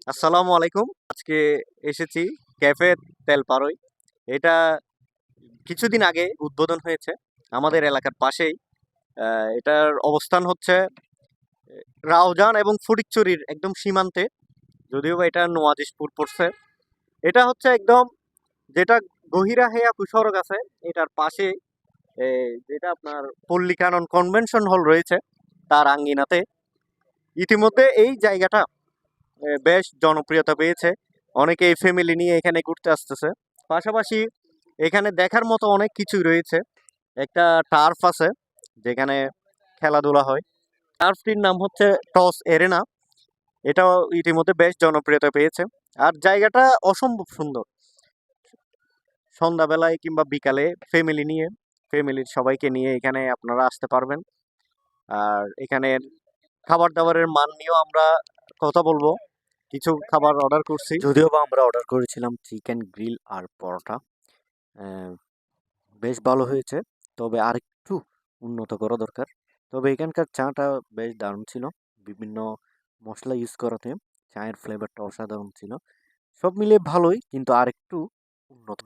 আসসালামু আলাইকুম। আজকে এসেছি ক্যাফে তেলপাড়ই। এটা কিছুদিন আগে উদ্বোধন হয়েছে আমাদের এলাকার পাশেই। এটার অবস্থান হচ্ছে রাউজান এবং ফটিকছড়ির একদম সীমান্তে। যদিও বা এটা নোয়াদিশপুর পড়ছে। এটা হচ্ছে একদম যেটা গহিরা হেয়া সড়ক আছে এটার পাশে যেটা আপনার পল্লী কানন কনভেনশন হল রয়েছে তার আঙ্গিনাতে। ইতিমধ্যে এই জায়গাটা বেশ জনপ্রিয়তা পেয়েছে। অনেকে এই ফ্যামিলি নিয়ে এখানে ঘুরতে আসতেছে। পাশাপাশি এখানে দেখার মতো অনেক কিছুই রয়েছে। একটা টার্ফ আছে যেখানে খেলাধুলা হয়। টার্ফটির নাম হচ্ছে টস এরেনা। এটাও ইতিমধ্যে বেশ জনপ্রিয়তা পেয়েছে। আর জায়গাটা অসম্ভব সুন্দর। সন্ধ্যাবেলায় কিংবা বিকালে ফ্যামিলির সবাইকে নিয়ে এখানে আপনারা আসতে পারবেন। আর এখানের খাবার দাবারের মান নিয়েও আমরা কথা বলবো। কিছু খাবার অর্ডার করছি, যদিও বা আমরা অর্ডার করেছিলাম চিকেন গ্রিল আর পরোটা। আহ, বেশ ভালো হয়েছে, তবে আরেকটু উন্নত করা দরকার। তবে এখানকার চাটা বেশ দারুণ ছিল, বিভিন্ন মশলা ইউজ করাতে চায়ের ফ্লেভারটা অসাধারণ ছিল। সব মিলিয়ে ভালোই, কিন্তু আরেকটু উন্নত